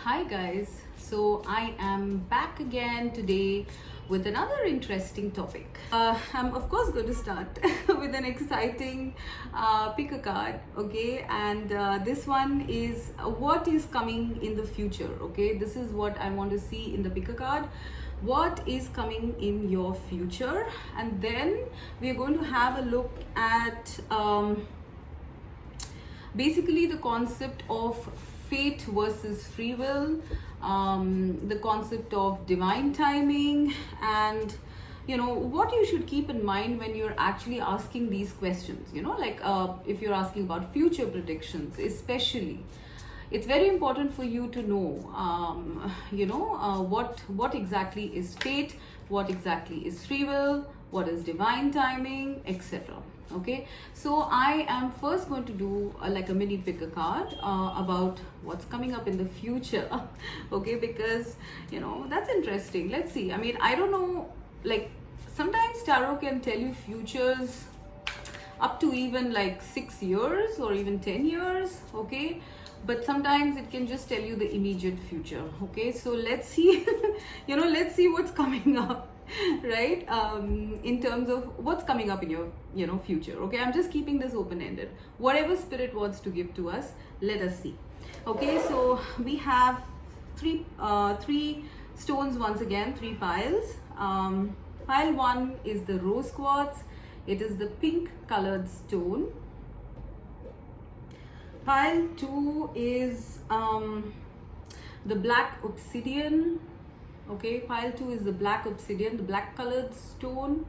Hi guys, so I am back again today with another interesting topic. I'm of course going to start with an exciting pick a card, okay? And this one is what is coming in the future, okay? This is what I want to see in the pick a card. What is coming in your future? And then we are going to have a look at basically the concept of fate versus free will, the concept of divine timing, and what you should keep in mind when you're actually asking these questions. Like if you're asking about future predictions especially, it's very important for you to know what exactly is fate, what exactly is free will, what is divine timing, etc. Okay, so I am first going to do like a mini pick a card about what's coming up in the future. Okay, because that's interesting. Let's see. I mean, I don't know, like sometimes tarot can tell you futures up to even like 6 years or even 10 years, okay, but sometimes it can just tell you the immediate future. Okay, so let's see. Let's see what's coming up, right? In terms of what's coming up in your future. Okay, I'm just keeping this open-ended. Whatever spirit wants to give to us, let us see. Okay, so we have three stones once again, three piles. Pile 1 is the rose quartz. It is the pink colored stone. Pile 2 is the black obsidian. Okay, pile 2 is the black obsidian, the black colored stone.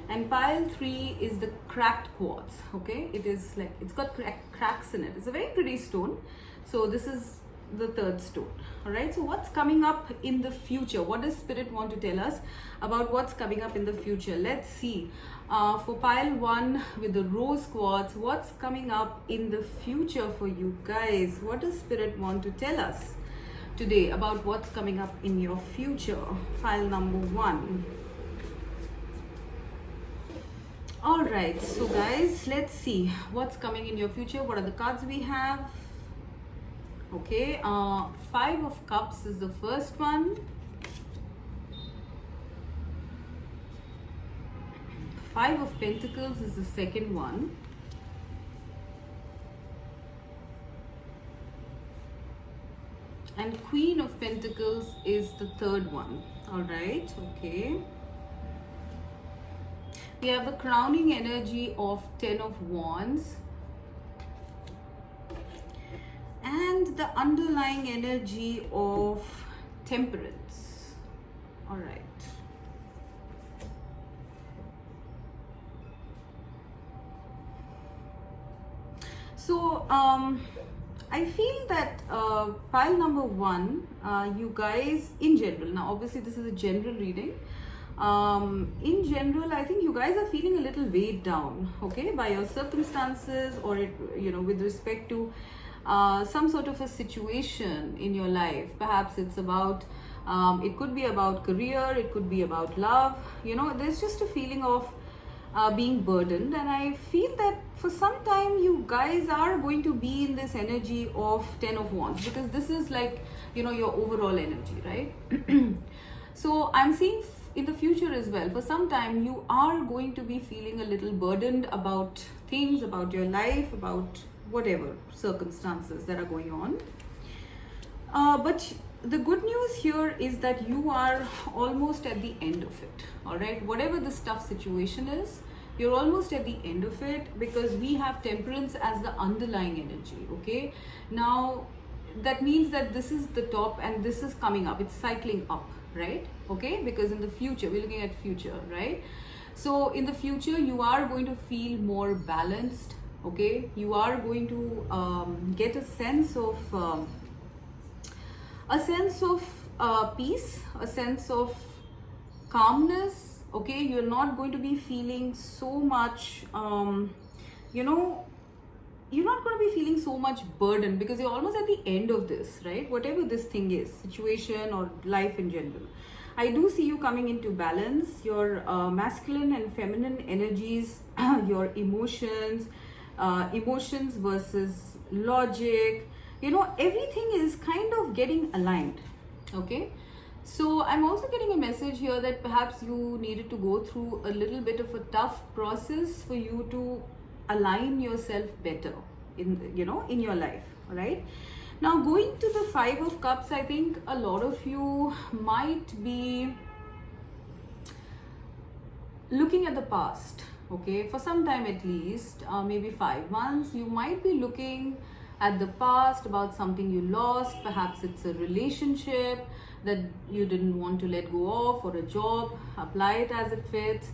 And pile 3 is the cracked quartz. Okay, it is like, it's got cracks in it. It's a very pretty stone. So this is the third stone. All right, so what's coming up in the future? What does spirit want to tell us about what's coming up in the future? Let's see. For pile 1 with the rose quartz, what's coming up in the future for you guys? What does spirit want to tell us today about what's coming up in your future? File number 1. All right, so guys, let's see what's coming in your future. What are the cards we have? Okay, 5 of cups is the first one. 5 of pentacles is the second one. And Queen of Pentacles is the third one. All right, okay. We have the crowning energy of 10 of Wands. And the underlying energy of Temperance. All right. So, I feel that pile number 1, you guys in general, now obviously this is a general reading. In general, I think you guys are feeling a little weighed down, okay, by your circumstances, or with respect to some sort of a situation in your life. Perhaps it's about, it could be about career, it could be about love. There's just a feeling of being burdened, and I feel that for some time you guys are going to be in this energy of 10 of Wands, because this is like your overall energy, right? So I'm seeing in the future as well, for some time you are going to be feeling a little burdened about things, about your life, about whatever circumstances that are going on. But the good news here is that you are almost at the end of it. All right, whatever this tough situation is, you're almost at the end of it, because we have Temperance as the underlying energy. Okay, now that means that this is the top and this is coming up, it's cycling up, right? Okay, because in the future, we're looking at future, right? So in the future you are going to feel more balanced. Okay, you are going to get a sense of peace, a sense of calmness. Okay, you're not going to be feeling so much you're not going to be feeling so much burden, because you're almost at the end of this, right? Whatever this thing is, situation or life in general, I do see you coming into balance. Your masculine and feminine energies, your emotions versus logic, everything is kind of getting aligned. Okay, so I'm also getting a message here that perhaps you needed to go through a little bit of a tough process for you to align yourself better in your life. All right, now going to the Five of Cups, I think a lot of you might be looking at the past. Okay, for some time at least, maybe 5 months, you might be looking at the past about something you lost. Perhaps it's a relationship that you didn't want to let go of, or a job, apply it as it fits.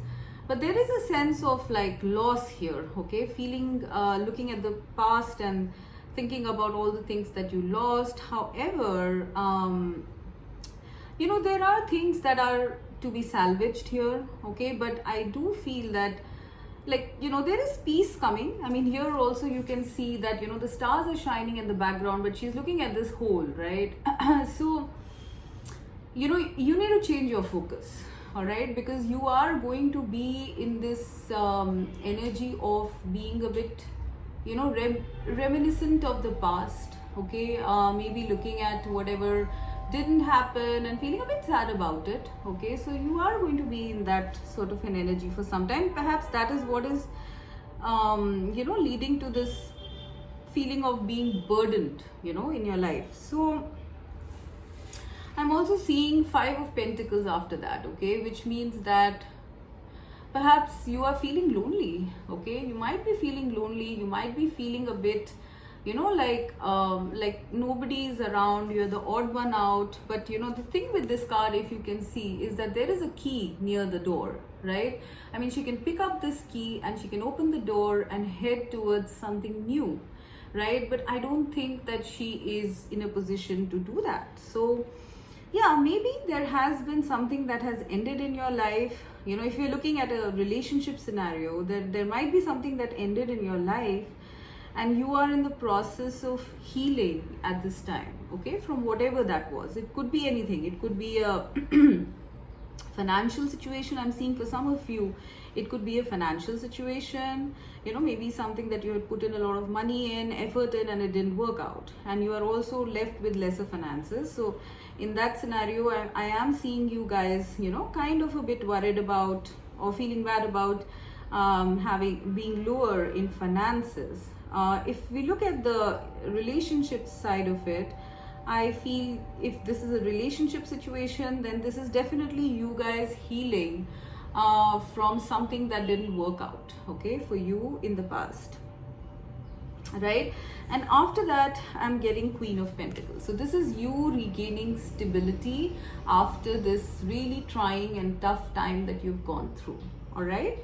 But there is a sense of like loss here. Okay, feeling looking at the past and thinking about all the things that you lost. However, there are things that are to be salvaged here. Okay, but I do feel that there is peace coming. I mean, here also you can see that the stars are shining in the background, but she's looking at this hole, right? So you need to change your focus. All right, because you are going to be in this energy of being a bit reminiscent of the past. Okay, maybe looking at whatever didn't happen and feeling a bit sad about it. Okay, so you are going to be in that sort of an energy for some time. Perhaps that is what is leading to this feeling of being burdened in your life. So I'm also seeing Five of Pentacles after that. Okay, which means that perhaps you are feeling lonely. Okay, you might be feeling lonely, you might be feeling a bit like nobody is around, you're the odd one out. But the thing with this card, if you can see, is that there is a key near the door, right? I mean, she can pick up this key and she can open the door and head towards something new, right? But I don't think that she is in a position to do that. So yeah, maybe there has been something that has ended in your life. If you're looking at a relationship scenario, there might be something that ended in your life, and you are in the process of healing at this time. Okay, from whatever that was. It could be anything. It could be a financial situation. I'm seeing for some of you, it could be a financial situation, maybe something that you had put in a lot of money in, effort in, and it didn't work out, and you are also left with lesser finances. So in that scenario, I am seeing you guys kind of a bit worried about or feeling bad about being lower in finances. If we look at the relationship side of it, I feel if this is a relationship situation, then this is definitely you guys healing from something that didn't work out, okay, for you in the past, right? And after that, I'm getting Queen of Pentacles. So this is you regaining stability after this really trying and tough time that you've gone through. All right,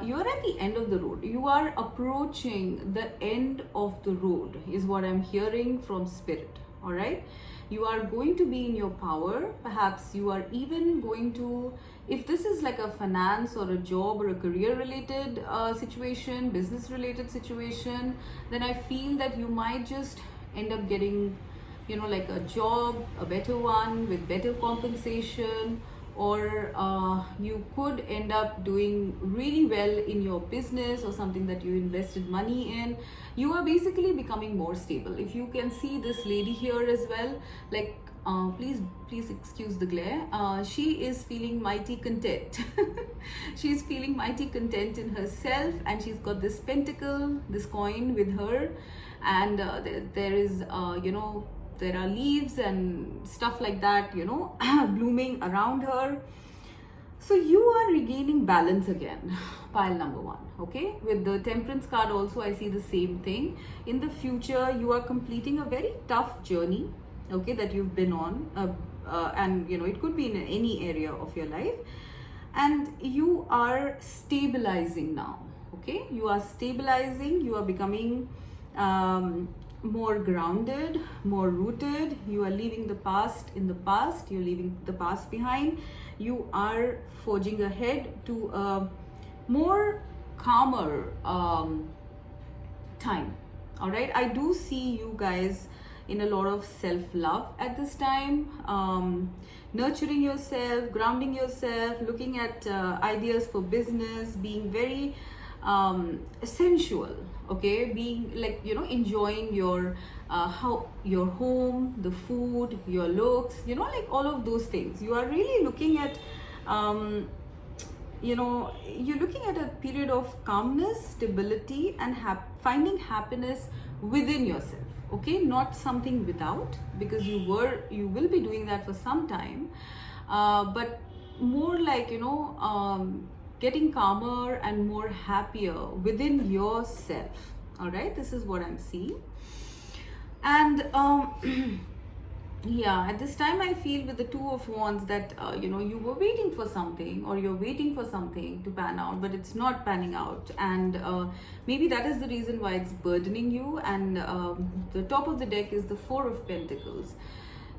you're at the end of the road. You are approaching the end of the road is what I'm hearing from Spirit. All right, you are going to be in your power. Perhaps you are even going to, if this is like a finance or a job or a career related situation, business related situation, then I feel that you might just end up getting like a job, a better one with better compensation, or you could end up doing really well in your business or something that you invested money in. You are basically becoming more stable. If you can see this lady here as well, like please excuse the glare, she is feeling mighty content. She's feeling mighty content in herself, and she's got this pentacle, this coin with her, and there is there are leaves and stuff like that, blooming around her. So you are regaining balance again, pile number one. Okay, with the Temperance card also, I see the same thing. In the future, you are completing a very tough journey, okay, that you've been on, and it could be in any area of your life, and you are stabilizing now. Okay, you are stabilizing, you are becoming more grounded, more rooted. You are leaving the past in the past, you're leaving the past behind. You are forging ahead to a more calmer time. All right, I do see you guys in a lot of self-love at this time, nurturing yourself, grounding yourself, looking at ideas for business, being very sensual. okay, being like, you know, enjoying your your home, the food, your looks, you know, like all of those things. You are really looking at you know, you're looking at a period of calmness, stability, and finding happiness within yourself, okay, not something without, because you will be doing that for some time, but more like, you know, getting calmer and more happier within yourself. All right, this is what I'm seeing. And yeah, at this time I feel with the Two of Wands that you know, you were waiting for something, or you're waiting for something to pan out, but it's not panning out, and maybe that is the reason why it's burdening you. And the top of the deck is the Four of Pentacles.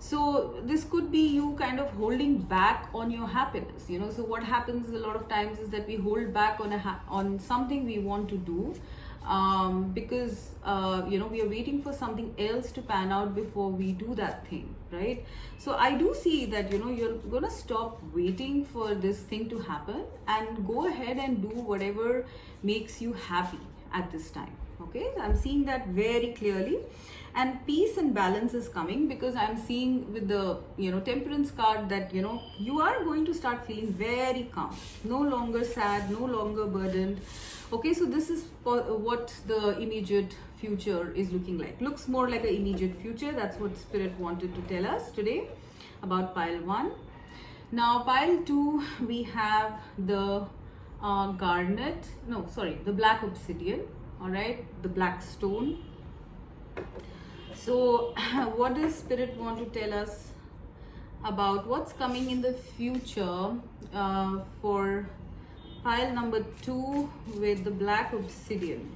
So this could be you kind of holding back on your happiness, you know. So what happens a lot of times is that we hold back on something we want to do, because you know, we are waiting for something else to pan out before we do that thing, right? So I do see that, you know, you're gonna stop waiting for this thing to happen and go ahead and do whatever makes you happy at this time. Okay, so I'm seeing that very clearly. And peace and balance is coming, because I'm seeing with the, you know, Temperance card that, you know, you are going to start feeling very calm, no longer sad, no longer burdened. Okay, so this is what the immediate future is looking like. Looks more like an immediate future. That's what Spirit wanted to tell us today about pile 1. Now pile 2, we have the the black obsidian, all right, the black stone. So what does Spirit want to tell us about what's coming in the future for pile number 2 with the black obsidian?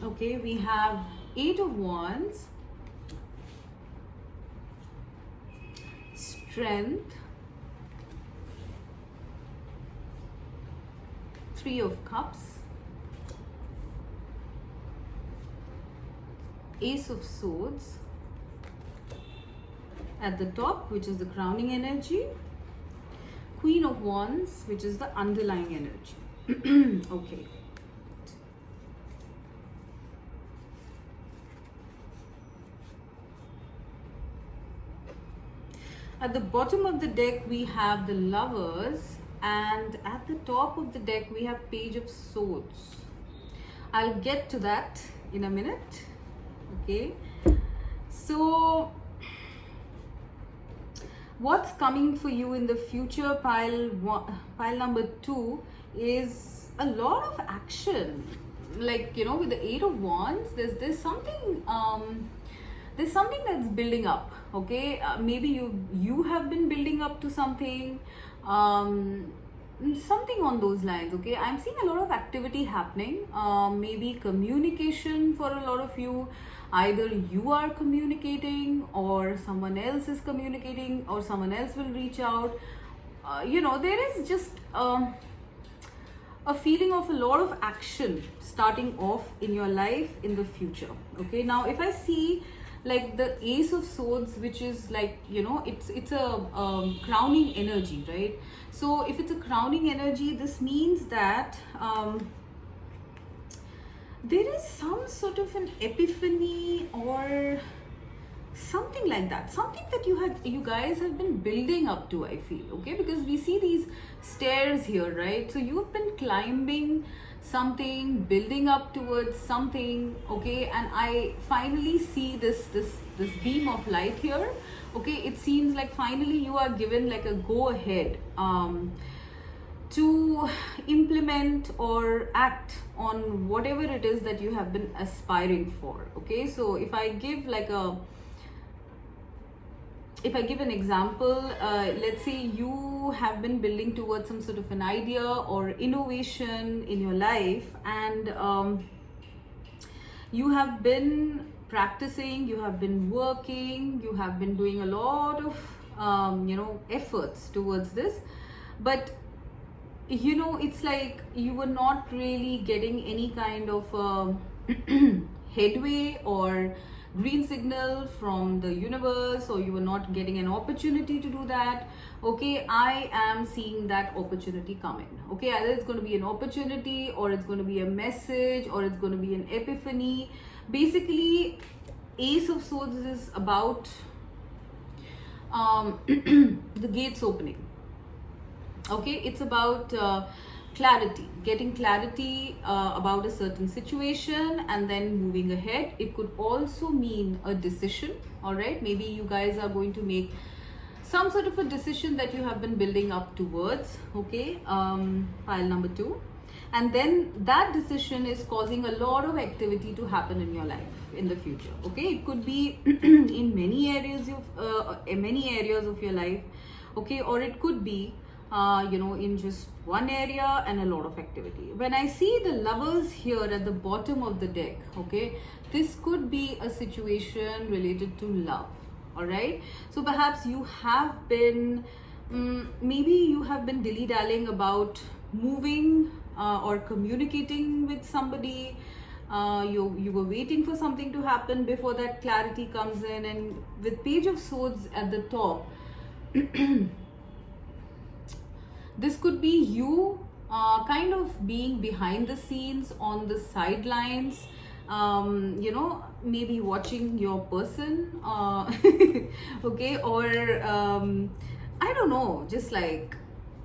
Okay, we have 8 of Wands, strength, 3 of Cups, Ace of Swords at the top, which is the crowning energy, Queen of Wands, which is the underlying energy. Okay. At the bottom of the deck, we have the Lovers, and at the top of the deck, we have Page of Swords. I'll get to that in a minute. Okay, so what's coming for you in the future, pile number 2, is a lot of action. Like, you know, with the 8 of Wands, there's something that's building up. Okay, maybe you have been building up to something, something on those lines. Okay, I'm seeing a lot of activity happening, maybe communication for a lot of you. Either you are communicating, or someone else is communicating, or someone else will reach out. You know, there is just a feeling of a lot of action starting off in your life in the future. Okay, now if I see like the Ace of Swords, which is like, you know, it's a crowning energy, right? So if it's a crowning energy, this means that there is some sort of an epiphany or something like that, something that you guys have been building up to, I feel. Okay, because we see these stairs here, right? So you've been climbing something, building up towards something. Okay, and I finally see this beam of light here. Okay, it seems like finally you are given like a go ahead to implement or act on whatever it is that you have been aspiring for. Okay, so if I give an example, let's say you have been building towards some sort of an idea or innovation in your life, and you have been practicing, you have been working, you have been doing a lot of you know, efforts towards this, but you know, it's like you were not really getting any kind of headway, or green signal from the universe, or you were not getting an opportunity to do that, okay, I am seeing that opportunity coming. Okay, either it's going to be an opportunity, or it's going to be a message, or it's going to be an epiphany. Basically, Ace of Swords is about the gates opening. Okay, it's about clarity, getting clarity about a certain situation and then moving ahead. It could also mean a decision. All right, maybe you guys are going to make some sort of a decision that you have been building up towards. Okay, pile number 2, and then that decision is causing a lot of activity to happen in your life in the future. Okay, it could be in many areas of your life. Okay, or it could be in just one area and a lot of activity. When I see the Lovers here at the bottom of the deck, okay, this could be a situation related to love. All right, so perhaps you have been maybe you have been dilly-dallying about moving or communicating with somebody. You were waiting for something to happen before that clarity comes in, and with Page of Swords at the top, this could be you kind of being behind the scenes, on the sidelines, maybe watching your person, okay, or I don't know, just like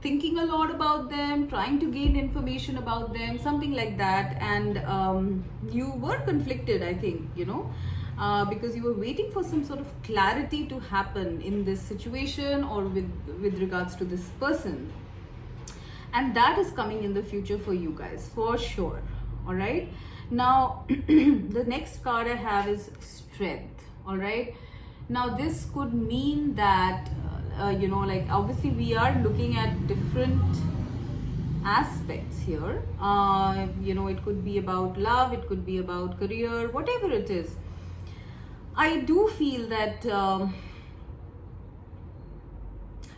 thinking a lot about them, trying to gain information about them, something like that. And you were conflicted, I think, because you were waiting for some sort of clarity to happen in this situation or with regards to this person. And that is coming in the future for you guys, for sure. All right. Now, the next card I have is Strength. All right. Now, this could mean that, obviously we are looking at different aspects here. It could be about love, it could be about career, whatever it is. I do feel that,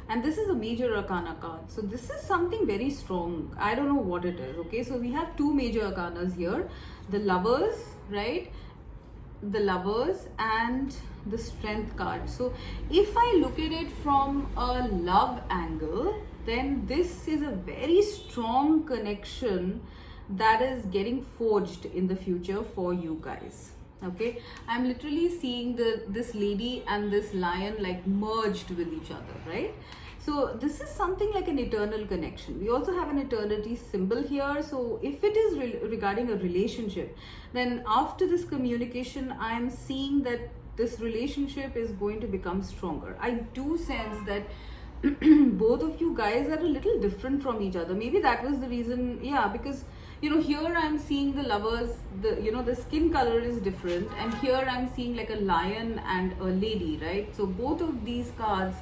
and this is a major arcana card, so this is something very strong. I don't know what it is. Okay, so we have 2 major arcanas here, the Lovers, right? The Lovers and the Strength card. So if I look at it from a love angle, then this is a very strong connection that is getting forged in the future for you guys. Okay, I'm literally seeing this lady and this lion like merged with each other, right? So this is something like an eternal connection. We also have an eternity symbol here. So if it is regarding a relationship, then after this communication, I am seeing that this relationship is going to become stronger. I do sense that both of you guys are a little different from each other. Maybe that was the reason. Yeah, because here I'm seeing the Lovers, the skin color is different, and here I'm seeing like a lion and a lady, right? So both of these cards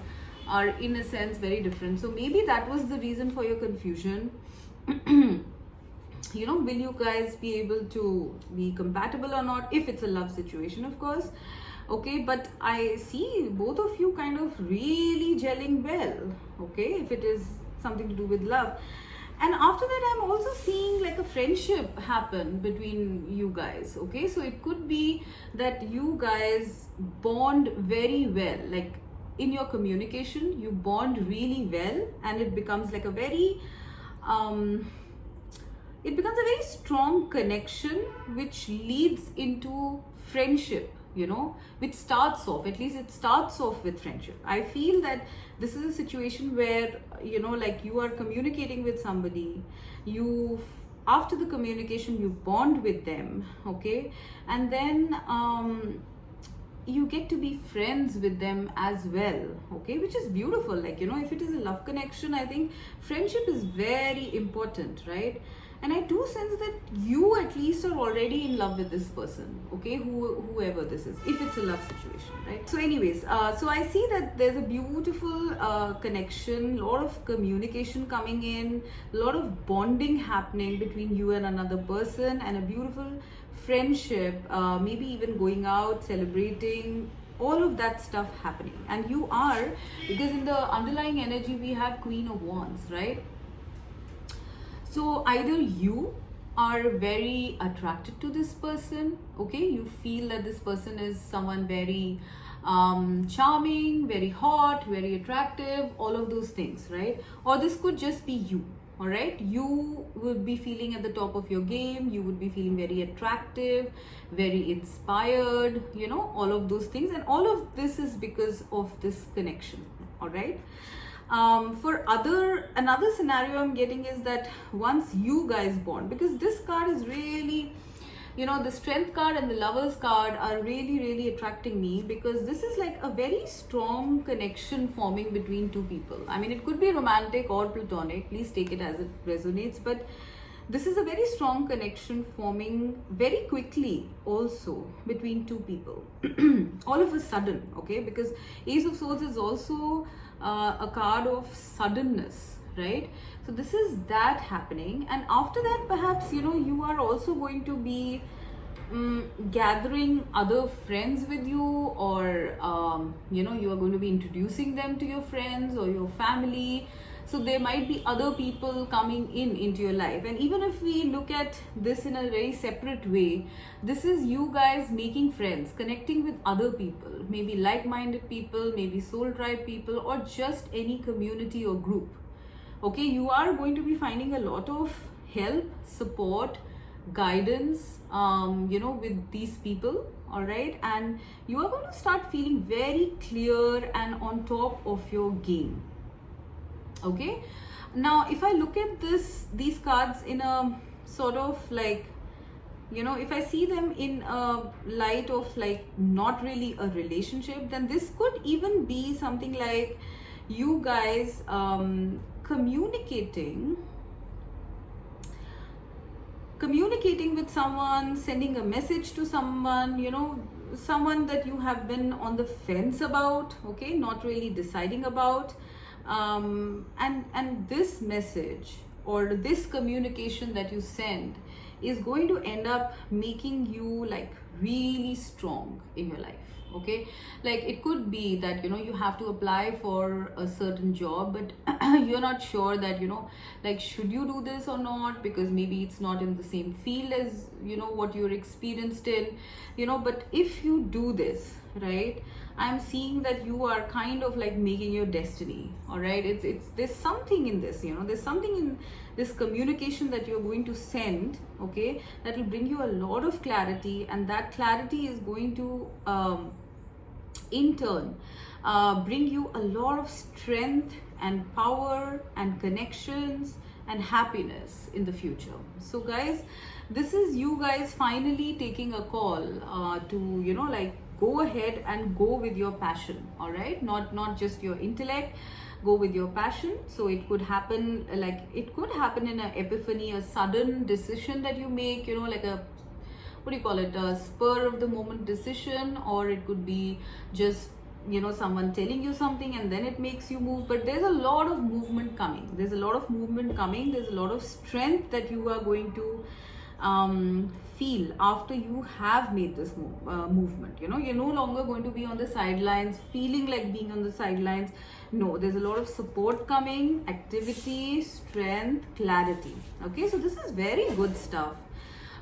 are in a sense very different. So maybe that was the reason for your confusion. Will you guys be able to be compatible or not, if it's a love situation, of course. Okay, but I see both of you kind of really gelling well. Okay, if it is something to do with love. And after that, I'm also seeing like a friendship happen between you guys. Okay, so it could be that you guys bond very well, like in your communication, you bond really well, and it becomes like a very, strong connection, which leads into friendship, which starts off, at least it starts off with friendship. I feel that this is a situation where, you are communicating with somebody, after the communication, you bond with them, okay, and then you get to be friends with them as well, okay, which is beautiful. Like, if it is a love connection, I think friendship is very important, right? And I do sense that you at least are already in love with this person, okay, whoever this is, if it's a love situation, right? So anyways, so I see that there's a beautiful connection, a lot of communication coming in, a lot of bonding happening between you and another person, and a beautiful friendship, maybe even going out, celebrating, all of that stuff happening. And you are, because in the underlying energy we have Queen of Wands, right? So either you are very attracted to this person. Okay, you feel that this person is someone very charming, very hot, very attractive, all of those things, right? Or this could just be you. All right, you would be feeling at the top of your game, you would be feeling very attractive, very inspired, you know, all of those things, and all of this is because of this connection. All right. For another scenario I'm getting is that once you guys bond, because this card is really, you know, the strength card and the lovers card are really attracting me, because this is like a very strong connection forming between two people. I mean, it could be romantic or platonic, please take it as it resonates, but this is a very strong connection forming very quickly also between two people all of a sudden. Okay, because Ace of Swords is also a card of suddenness, right? So this is that happening, and after that perhaps, you know, you are also going to be gathering other friends with you, or you know, you are going to be introducing them to your friends or your family. So there might be other people coming into your life, and even if we look at this in a very separate way, this is you guys making friends, connecting with other people, maybe like-minded people, maybe soul tribe people, or just any community or group. Okay, you are going to be finding a lot of help, support, guidance, you know, with these people. All right, and you are going to start feeling very clear and on top of your game. Okay, now if I look at these cards in a sort of like, you know, if I see them in a light of like not really a relationship, then this could even be something like you guys communicating with someone, sending a message to someone, you know, someone that you have been on the fence about, okay, not really deciding about. And this message or this communication that you send is going to end up making you like really strong in your life. Okay, like it could be that, you know, you have to apply for a certain job, but you're not sure that, you know, like should you do this or not, because maybe it's not in the same field as, you know, what you're experienced in, you know. But if you do this, right, I'm seeing that you are kind of like making your destiny. All right, it's there's something in this, you know, there's something in this communication that you're going to send, okay, that will bring you a lot of clarity, and that clarity is going to in turn bring you a lot of strength and power and connections and happiness in the future. So guys, this is you guys finally taking a call to, you know, like go ahead and go with your passion. All right, not just your intellect, go with your passion. So it could happen, like it could happen in an epiphany, a sudden decision that you make, you know, like a, what do you call it, a spur of the moment decision, or it could be just, you know, someone telling you something and then it makes you move. But there's a lot of movement coming, there's a lot of strength that you are going to feel after you have made this movement. You know, you're no longer going to be on the sidelines feeling like being on the sidelines. No, there's a lot of support coming, activity, strength, clarity. Okay, so this is very good stuff,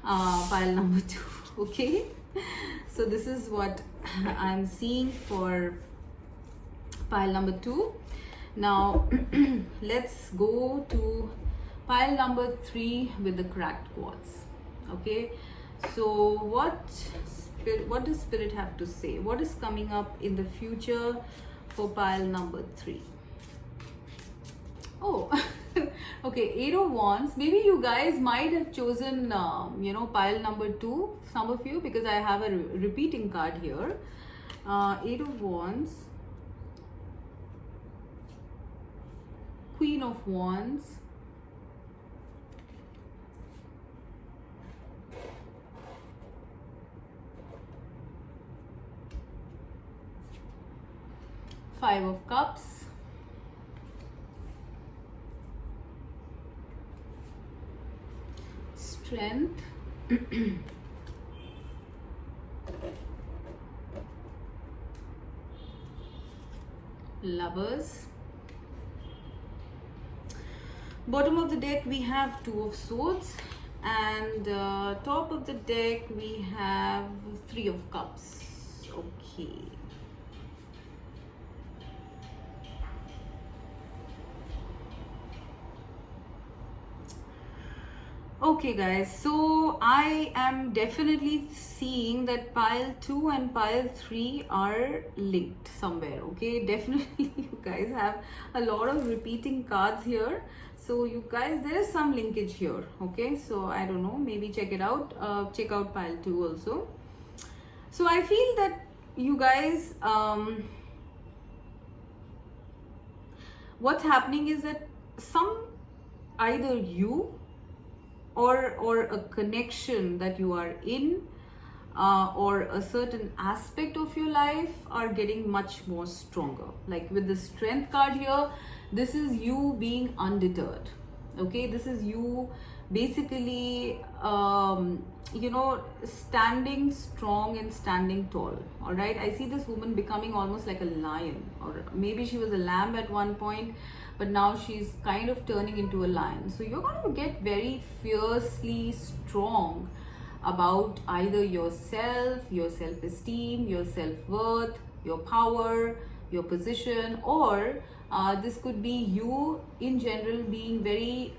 pile number 2. Okay, so this is what I'm seeing for pile number 2. Now let's go to pile number 3 with the cracked quartz. Okay, so what does spirit have to say? What is coming up in the future for pile number 3? Oh, okay, 8 of Wands. Maybe you guys might have chosen, you know, pile number 2, some of you, because I have a repeating card here. 8 of Wands, Queen of Wands, Five of Cups, Strength, Lovers. Bottom of the deck we have Two of Swords and top of the deck we have Three of Cups. Okay. Okay guys, so I am definitely seeing that pile 2 and pile 3 are linked somewhere. Okay, definitely you guys have a lot of repeating cards here. So you guys, there is some linkage here. Okay, so I don't know, maybe check it out. Check out pile 2 also. So I feel that you guys, what's happening is that either you or a connection that you are in, or a certain aspect of your life are getting much more stronger. Like with the Strength card here, this is you being undeterred. Okay, this is you basically standing strong and standing tall. All right, I see this woman becoming almost like a lion, or maybe she was a lamb at one point, but now she's kind of turning into a lion. So you're going to get very fiercely strong about either yourself, your self-esteem, your self-worth, your power, your position, or this could be you in general being very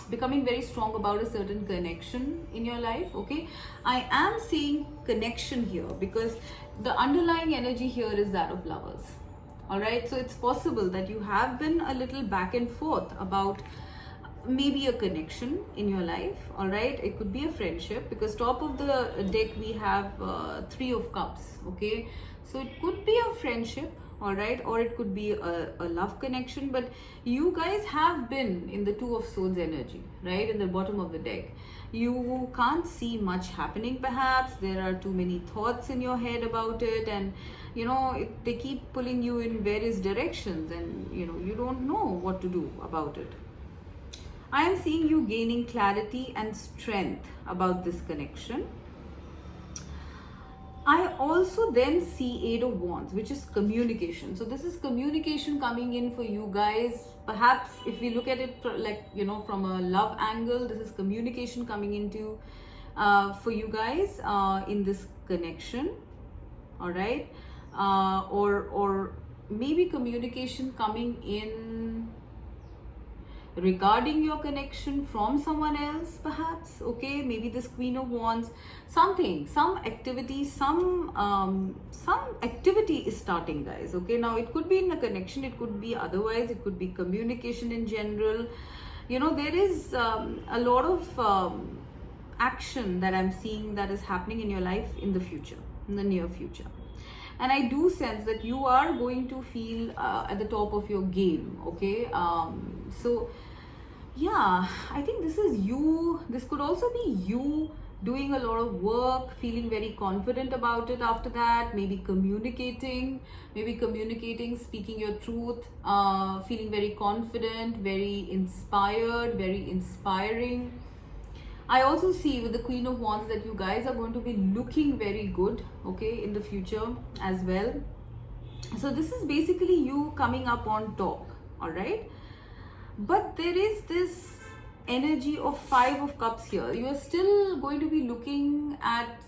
becoming very strong about a certain connection in your life. Okay, I am seeing connection here because the underlying energy here is that of Lovers. All right, so it's possible that you have been a little back and forth about maybe a connection in your life. All right, it could be a friendship because top of the deck we have Three of Cups. Okay, so it could be a friendship, all right, or it could be a love connection, but you guys have been in the Two of Swords energy, right, in the bottom of the deck. You can't see much happening. Perhaps there are too many thoughts in your head about it, and they keep pulling you in various directions, and you don't know what to do about it. I am seeing you gaining clarity and strength about this connection. I also then see Eight of Wands, which is communication. So this is communication coming in for you guys. Perhaps if we look at it from a love angle, this is communication coming into for you guys in this connection. All right, or maybe communication coming in regarding your connection from someone else, perhaps. Okay, maybe this Queen of Wands, some activity, some activity is starting, guys. Okay, now it could be in a connection, it could be otherwise, it could be communication in general. There is a lot of action that I'm seeing that is happening in your life in the future, in the near future. And I do sense that you are going to feel at the top of your game. Okay, so yeah, I think this is you. This could also be you doing a lot of work, feeling very confident about it after that, maybe communicating, speaking your truth, feeling very confident, very inspired, very inspiring. I also see with the Queen of Wands that you guys are going to be looking very good, okay, in the future as well. So this is basically you coming up on top, all right? But there is this energy of Five of Cups here. You are still going to be looking at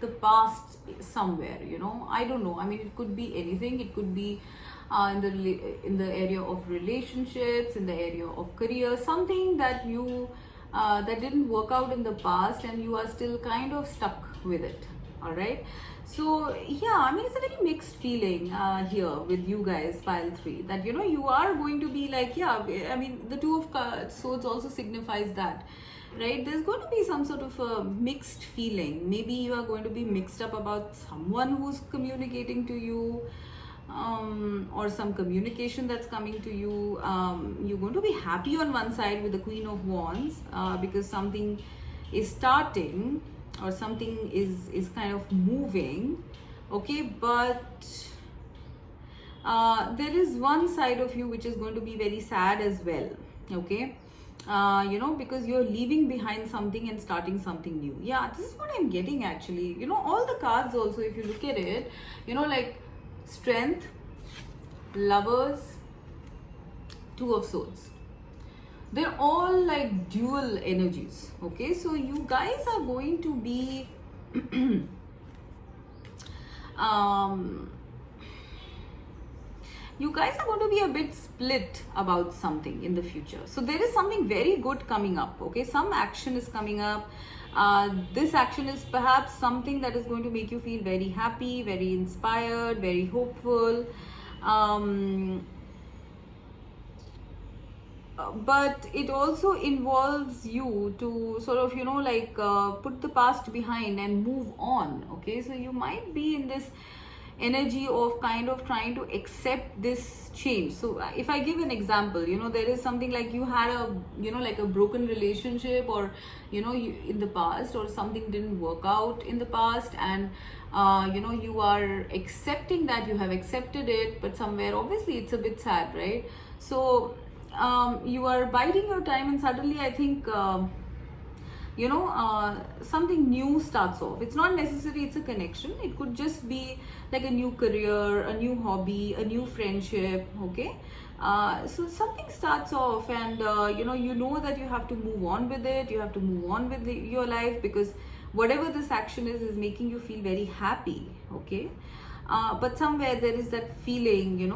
the past somewhere, I don't know. I mean, it could be anything. It could be in the area of relationships, in the area of career, something that you that didn't work out in the past and you are still kind of stuck with it. All right, so yeah, I mean, it's a very mixed feeling here with you guys, pile 3, that you are going to be like, yeah, I mean, the Two of Swords also signifies that, right? There's going to be some sort of a mixed feeling. Maybe you are going to be mixed up about someone who's communicating to you, or some communication that's coming to you. You're going to be happy on one side with the Queen of Wands because something is starting or something is kind of moving. Okay, but there is one side of you which is going to be very sad as well. Okay, because you're leaving behind something and starting something new. Yeah, this is what I'm getting actually. All the cards also, if you look at it, like Strength, Lovers, Two of Swords. they're all like dual energies. Okay, so you guys are going to be um, you guys are going to be a bit split about something in the future. So there is something very good coming up. Okay, some action is coming up. This action is perhaps something that is going to make you feel very happy, very inspired, very hopeful. But it also involves you to sort of, like put the past behind and move on. Okay, so you might be in this energy of kind of trying to accept this change. So if I give an example, there is something like you had a, like a broken relationship, or in the past, or something didn't work out in the past, and you are accepting that, you have accepted it, but somewhere obviously it's a bit sad, right? So you are biding your time, and suddenly I think something new starts off. It's not necessary it's a connection, it could just be like a new career, a new hobby, a new friendship. Okay, so something starts off, and you know that you have to move on with it, you have to move on with your life, because whatever this action is making you feel very happy. Okay, but somewhere there is that feeling,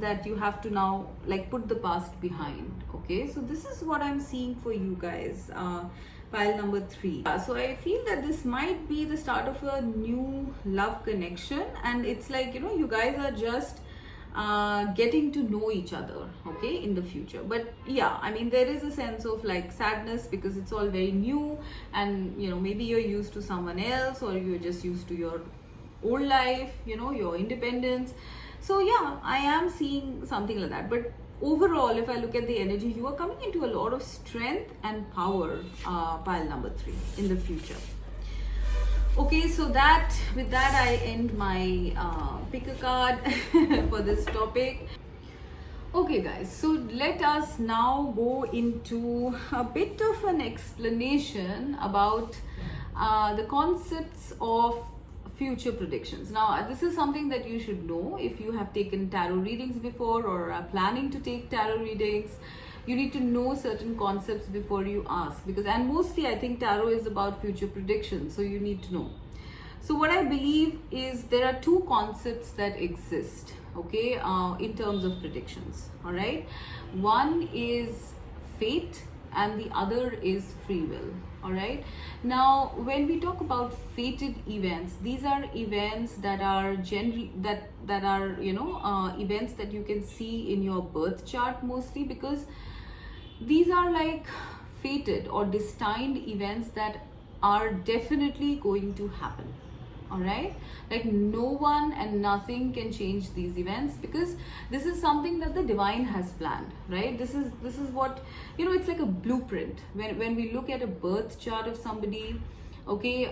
that you have to now like put the past behind. Okay, so this is what I'm seeing for you guys, pile number 3. So I feel that this might be the start of a new love connection, and it's like, you guys are just getting to know each other, okay, in the future. But yeah, I mean, there is a sense of like sadness, because it's all very new, and maybe you're used to someone else, or you're just used to your old life, your independence. So yeah, I am seeing something like that. But overall, if I look at the energy, you are coming into a lot of strength and power, pile number 3, in the future. Okay, so with that I end my pick a card for this topic. Okay guys, so let us now go into a bit of an explanation about the concepts of future predictions. Now, this is something that you should know if you have taken tarot readings before, or are planning to take tarot readings. You need to know certain concepts before you ask, and mostly I think tarot is about future predictions, so you need to know. So what I believe is there are 2 concepts that exist, okay, in terms of predictions. All right, one is fate and the other is free will. All right, now when we talk about fated events, these are events that are that are events that you can see in your birth chart, mostly because these are like fated or destined events that are definitely going to happen. All right, like no one and nothing can change these events, because this is something that the divine has planned, right? This is what, it's like a blueprint. When we look at a birth chart of somebody, okay,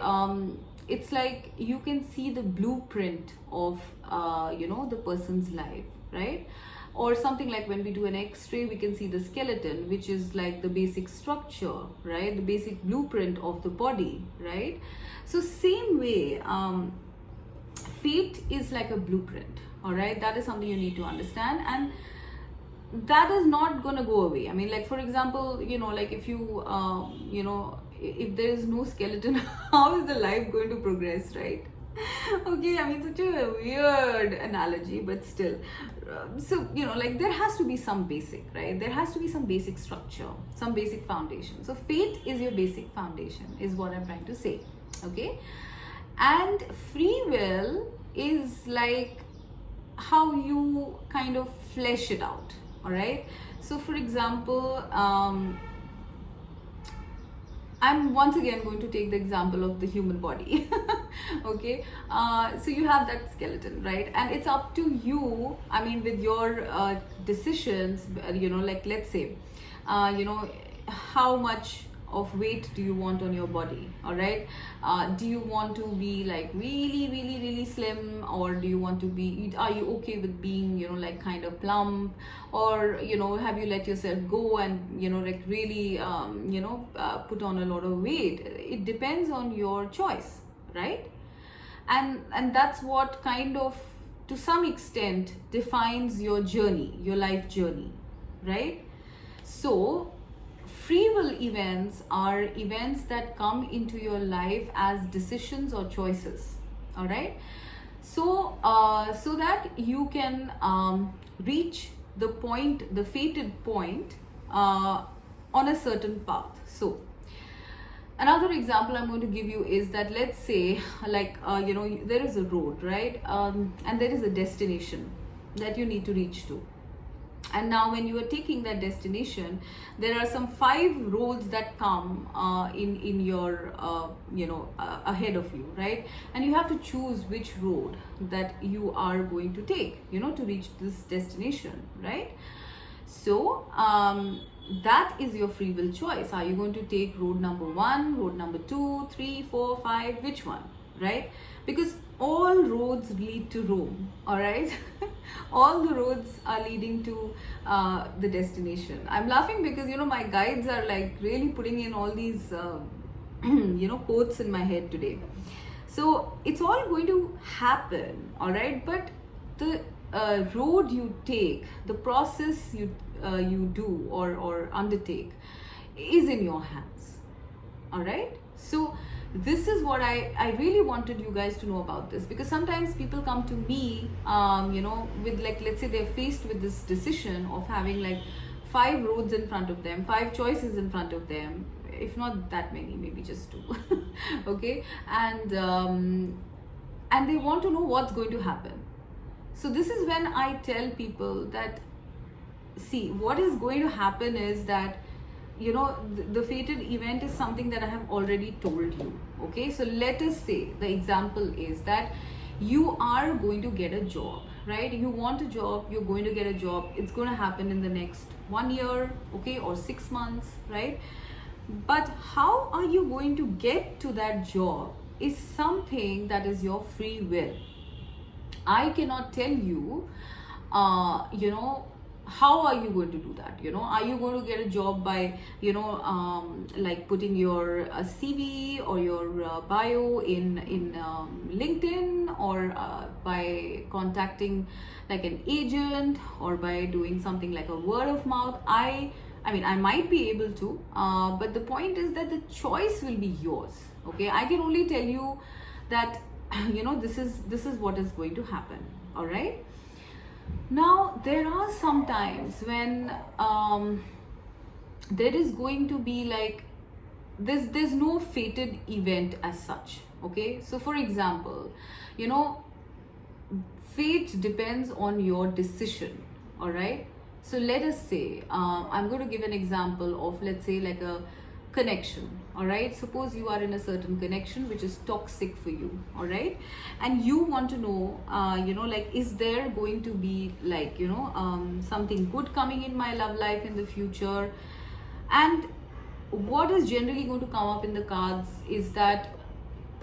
it's like you can see the blueprint of the person's life, right? Or something like when we do an x-ray, we can see the skeleton, which is like the basic structure, right? The basic blueprint of the body, right? So same way, fate is like a blueprint. All right, that is something you need to understand, and that is not gonna go away. I mean, like for example, like if you if there is no skeleton, how is the life going to progress, right? Okay, I mean, such a weird analogy, but still. So, like there has to be some basic, right? There has to be some basic structure, some basic foundation. So fate is your basic foundation, is what I'm trying to say, okay? And free will is like how you kind of flesh it out, all right? So for example, I'm once again going to take the example of the human body. Okay, so you have that skeleton, right? And it's up to you, I mean, with your decisions, like let's say, how much of weight do you want on your body? All right, do you want to be like really slim, or do you want to be, are you okay with being like kind of plump, or have you let yourself go and like really put on a lot of weight? It depends on your choice, right? And that's what kind of, to some extent, defines your journey, your life journey, right? So free will events are events that come into your life as decisions or choices. All right. So so that you can reach the point, the fated point, on a certain path. So another example I'm going to give you is that, let's say, like, there is a road, right? And there is a destination that you need to reach to. And now when you are taking that destination, there are some 5 roads that come in your ahead of you, right? And you have to choose which road that you are going to take, to reach this destination, right? So that is your free will choice. Are you going to take road number 1, road number 2, 3, 4, 5? Which one, right? Because all roads lead to Rome, all right? All the roads are leading to the destination. I'm laughing because, my guides are like really putting in all these, quotes in my head today. So it's all going to happen, all right? But the road you take, the process you do or undertake is in your hands, all right? So this is what I really wanted you guys to know about this, because sometimes people come to me, with, like, let's say they're faced with this decision of having like 5 roads in front of them, 5 choices in front of them, if not that many, maybe just 2. Okay, and they want to know what's going to happen. So this is when I tell people that, see, what is going to happen is that, the fated event is something that I have already told you. Okay, so let us say the example is that you are going to get a job, right? You want a job, you're going to get a job. It's going to happen in the next 1 year, okay, or 6 months, right? But how are you going to get to that job is something that is your free will. I cannot tell you, how are you going to do that? Are you going to get a job by, like putting your CV or your bio in LinkedIn, or by contacting like an agent, or by doing something like a word of mouth? I mean, I might be able to, but the point is that the choice will be yours. Okay, I can only tell you that, this is what is going to happen. All right. Now there are some times when there is going to be like there's no fated event as such. Okay, so for example, fate depends on your decision. All right. So let us say, I'm going to give an example of, let's say, like a connection. All right, suppose you are in a certain connection which is toxic for you. All right, and you want to know, like, is there going to be like, something good coming in my love life in the future? And what is generally going to come up in the cards is that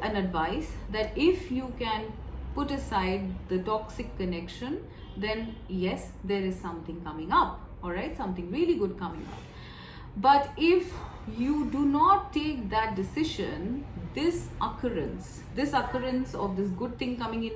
an advice that if you can put aside the toxic connection, then yes, there is something coming up. All right, something really good coming up. But if you do not take that decision, this occurrence of this good thing coming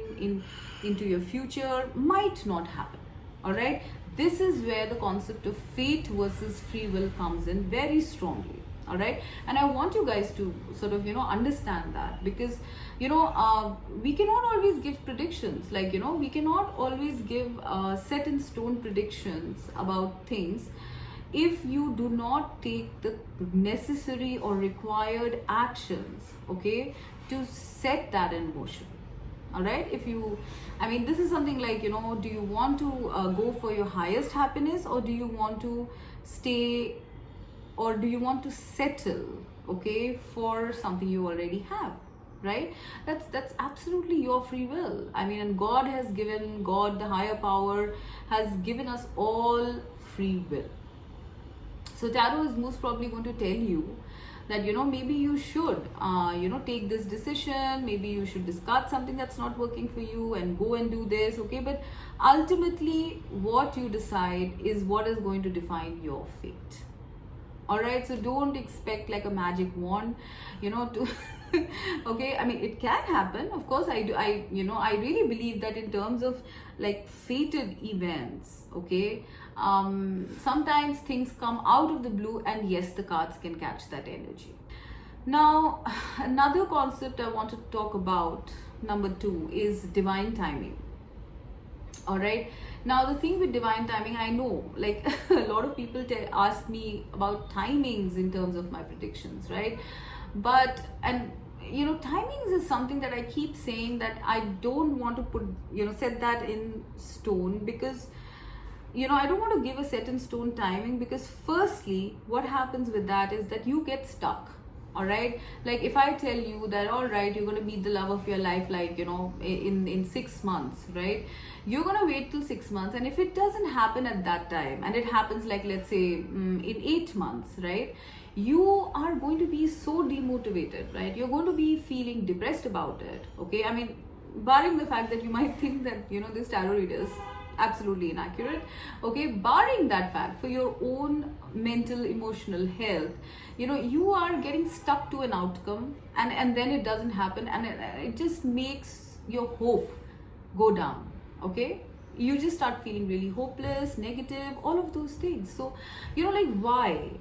into your future might not happen. All right, this is where the concept of fate versus free will comes in very strongly. All right, and I want you guys to sort of understand that, because we cannot always give predictions, like we cannot always give set in stone predictions about things if you do not take the necessary or required actions, okay, to set that in motion. All right, this is something like, do you want to go for your highest happiness, or do you want to stay, or do you want to settle, okay, for something you already have, right? That's absolutely your free will. And God, the higher power has given us all free will. So tarot is most probably going to tell you that, maybe you should, take this decision, maybe you should discard something that's not working for you and go and do this, okay? But ultimately, what you decide is what is going to define your fate. All right, so don't expect like a magic wand, to okay, it can happen, of course. I really believe that in terms of like fated events, okay, Sometimes things come out of the blue, and yes, the cards can catch that energy. Now, another concept I want to talk about, number 2, is divine timing. All right. Now, the thing with divine timing, I know, like a lot of people ask me about timings in terms of my predictions, right? But, and you know, timings is something that I keep saying that I don't want to put, set that in stone, because I don't want to give a set in stone timing, because firstly, what happens with that is that you get stuck. All right, like if I tell you that, all right, you're going to meet the love of your life, like in 6 months, right? You're going to wait till 6 months, and if it doesn't happen at that time, and it happens, like, let's say in 8 months, right, you are going to be so demotivated, right? You're going to be feeling depressed about it. Okay, I mean, barring the fact that you might think that this tarot reader is absolutely inaccurate, okay, barring that fact, for your own mental, emotional health, you are getting stuck to an outcome, and then it doesn't happen, and it just makes your hope go down. Okay, you just start feeling really hopeless, negative, all of those things. So why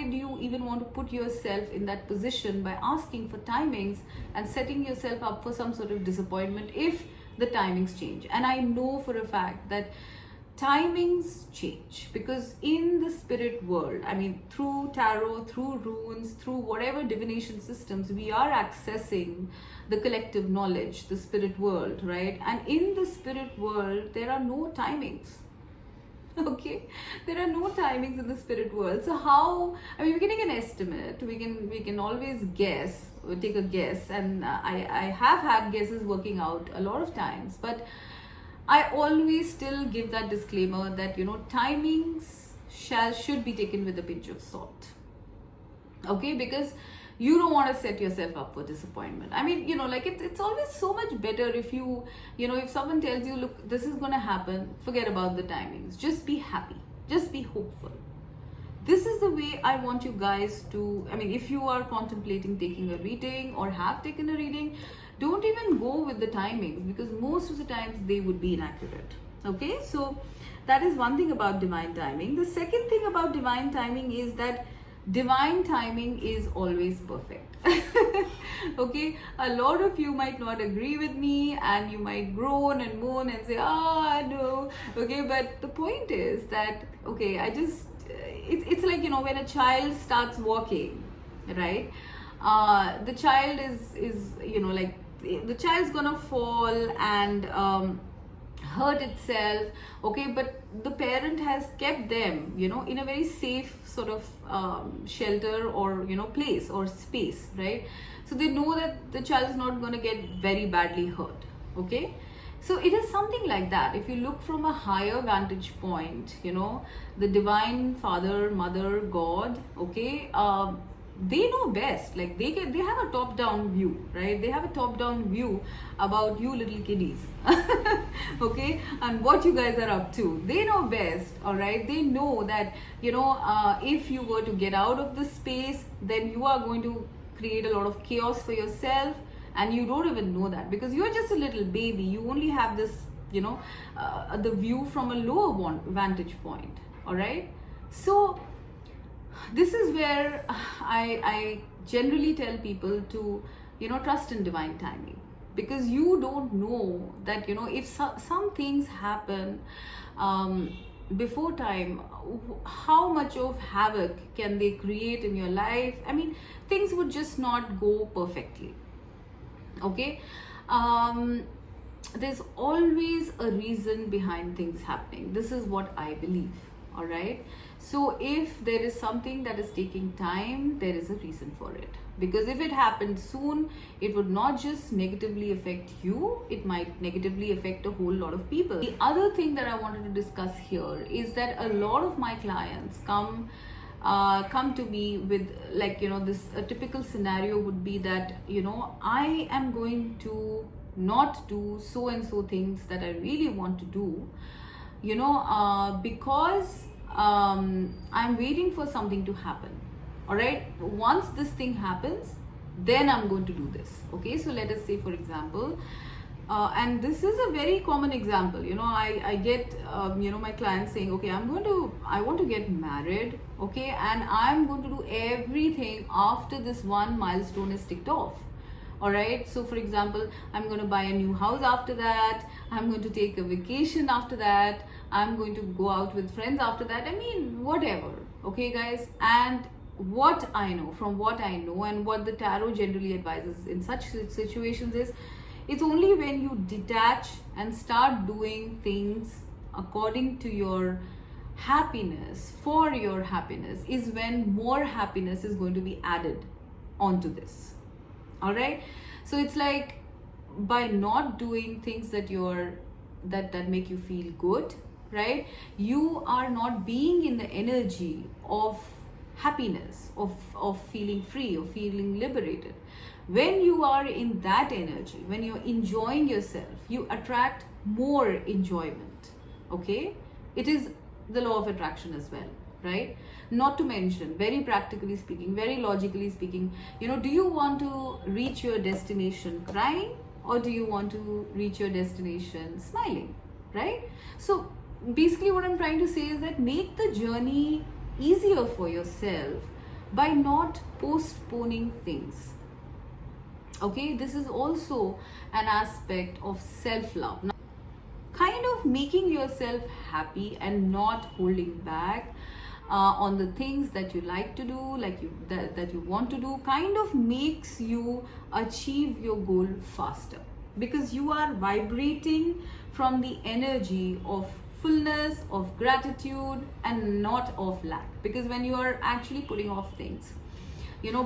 do you even want to put yourself in that position by asking for timings and setting yourself up for some sort of disappointment if the timings change? And I know for a fact that timings change, because in the spirit world, I mean, through tarot, through runes, through whatever divination systems, we are accessing the collective knowledge, the spirit world, right? And in the spirit world, there are no timings. Okay, there are no timings in the spirit world. So how, I mean, we can take an estimate, we can always guess, take a guess, and I have had guesses working out a lot of times, but I always still give that disclaimer that timings should be taken with a pinch of salt. Okay, because you don't want to set yourself up for disappointment. I mean, it's always so much better if if someone tells you, look, this is going to happen, forget about the timings, just be happy, just be hopeful. This is the way I want you guys to, I mean, if you are contemplating taking a reading or have taken a reading, don't even go with the timings, because most of the times they would be inaccurate. Okay, so that is one thing about divine timing. The second thing about divine timing is that divine timing is always perfect. Okay, a lot of you might not agree with me, and you might groan and moan and say, no. Okay, but the point is that, okay, it's like, when a child starts walking, right? The child is like, the child's gonna fall and hurt itself, okay, but the parent has kept them in a very safe sort of shelter or place or space, right? So they know that the child is not going to get very badly hurt. Okay, so it is something like that. If you look from a higher vantage point, the divine father, mother, God, okay, they know best. Like they have a top-down view, right? They have a top-down view about you little kiddies. Okay, and what you guys are up to. They know best. All right, they know that if you were to get out of this space, then you are going to create a lot of chaos for yourself, and you don't even know that, because you're just a little baby. You only have this the view from a lower vantage point. All right, so this is where I generally tell people to trust in divine timing, because you don't know that if some things happen before time, how much of havoc can they create in your life. I mean, things would just not go perfectly. Okay, there's always a reason behind things happening. This is what I believe. All right, so if there is something that is taking time, there is a reason for it, because if it happened soon, it would not just negatively affect you, it might negatively affect a whole lot of people. The other thing that I wanted to discuss here is that a lot of my clients come to me with, like, this a typical scenario would be that I am going to not do so and so things that I really want to do, because I'm waiting for something to happen. All right, once this thing happens, then I'm going to do this. Okay, so let us say, for example, And this is a very common example. I get my clients saying, okay, I want to get married, okay, and I'm going to do everything after this one milestone is ticked off. All right, so for example, I'm going to buy a new house after that, I'm going to take a vacation after that, I'm going to go out with friends after that. I mean, whatever. Okay, guys. And what I know, from what I know, and what the tarot generally advises in such situations is, it's only when you detach and start doing things according to your happiness, for your happiness, is when more happiness is going to be added onto this. All right, so it's like, by not doing things that make you feel good, right, you are not being in the energy of happiness, of feeling free, of feeling liberated. When you are in that energy, when you're enjoying yourself, you attract more enjoyment. Okay, it is the law of attraction as well, right? Not to mention, very practically speaking, very logically speaking, do you want to reach your destination crying, or do you want to reach your destination smiling, right? So basically what I'm trying to say is that make the journey easier for yourself by not postponing things. Okay, this is also an aspect of self-love. Now, kind of making yourself happy and not holding back on the things that you like to do, that you want to do, kind of makes you achieve your goal faster, because you are vibrating from the energy of fullness, of gratitude, and not of lack. Because when you are actually putting off things,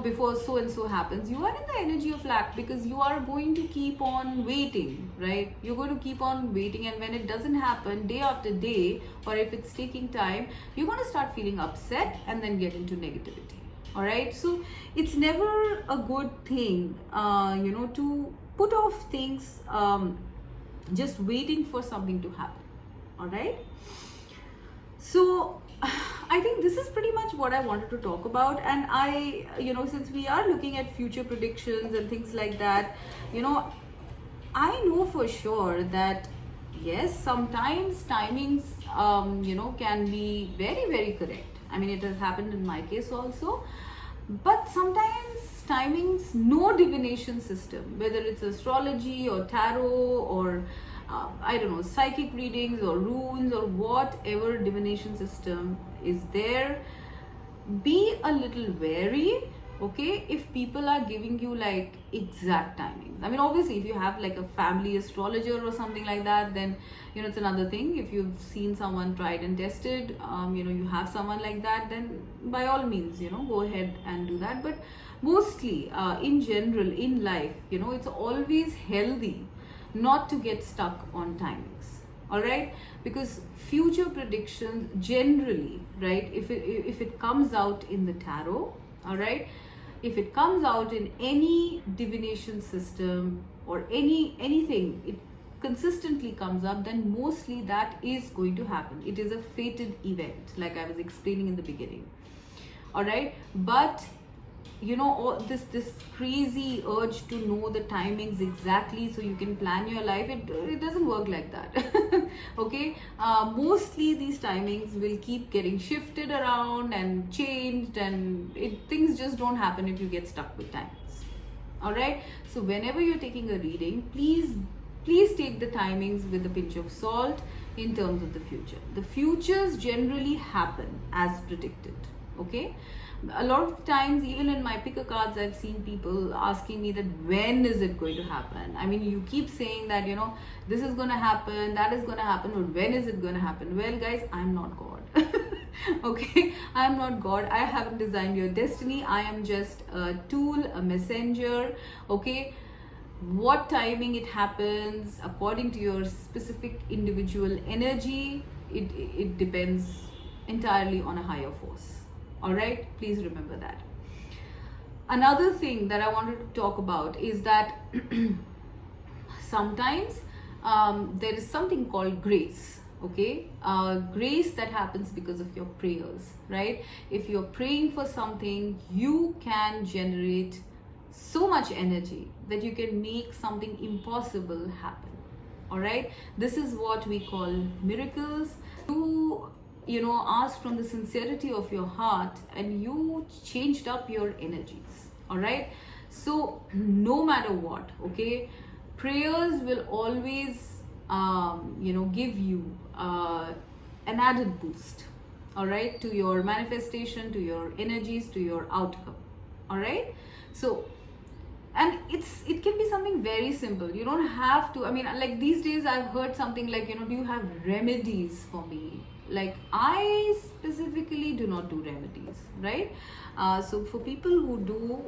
before so and so happens, you are in the energy of lack, because you are going to keep on waiting, right? You're going to keep on waiting, and when it doesn't happen day after day, or if it's taking time, you're going to start feeling upset and then get into negativity. All right, so it's never a good thing to put off things, just waiting for something to happen. All right, so I think this is pretty much what I wanted to talk about. And I, since we are looking at future predictions and things like that, I know for sure that yes, sometimes timings, can be very, very correct. I mean, it has happened in my case also. But sometimes timings, no divination system, whether it's astrology or tarot or I don't know, psychic readings or runes or whatever divination system is there, be a little wary, okay, if people are giving you like exact timings. I mean, obviously, if you have like a family astrologer or something like that, then it's another thing. If you've seen someone tried and tested, you have someone like that, then by all means, go ahead and do that. But mostly, in general, in life, it's always healthy not to get stuck on timings. All right, because future predictions generally, right, if it comes out in the tarot, all right, if it comes out in any divination system or anything, it consistently comes up, then mostly that is going to happen. It is a fated event, like I was explaining in the beginning. All right, but this crazy urge to know the timings exactly so you can plan your life, it doesn't work like that. Okay, mostly these timings will keep getting shifted around and changed, and things just don't happen if you get stuck with timings. All right, so whenever you're taking a reading, please take the timings with a pinch of salt in terms of the future. The futures generally happen as predicted. Okay, a lot of times, even in my picker cards, I've seen people asking me that when is it going to happen? I mean, you keep saying that this is going to happen, that is going to happen, but when is it going to happen? Well, guys, I'm not God. Okay, I'm not God. I haven't designed your destiny. I am just a tool, a messenger. Okay, what timing it happens according to your specific individual energy, it depends entirely on a higher force. All right, please remember that. Another thing that I wanted to talk about is that sometimes there is something called grace. Okay, grace that happens because of your prayers, right? If you're praying for something, you can generate so much energy that you can make something impossible happen. All right, this is what we call miracles. You know, asked from the sincerity of your heart and you changed up your energies. All right, so no matter what, okay, prayers will always you know, give you an added boost, all right, to your manifestation, to your energies, to your outcome. All right, so, and it can be something very simple. You don't have to, I mean, like these days I've heard something like, you know, do you have remedies for me? Like, I specifically do not do remedies, right? So for people who do,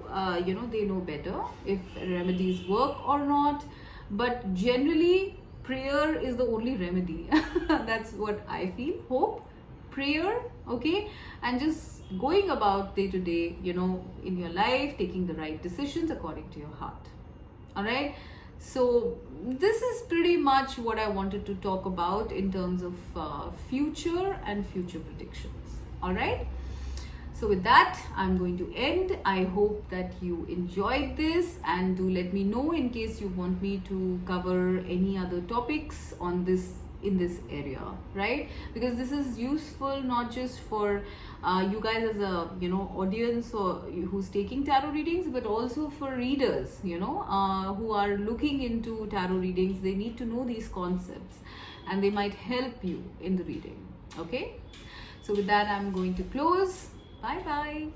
you know, they know better if remedies work or not, but generally prayer is the only remedy. That's what I feel. Hope, prayer, okay, and just going about day to day, you know, in your life, taking the right decisions according to your heart. All right, so this is pretty much what I wanted to talk about in terms of future and future predictions. All right, so with that, I'm going to end. I hope that you enjoyed this, and do let me know in case you want me to cover any other topics on this, in this area, right? Because this is useful not just for you guys as a, you know, audience or who's taking tarot readings, but also for readers, you know, who are looking into tarot readings. They need to know these concepts and they might help you in the reading. Okay, so with that, I'm going to close. Bye bye.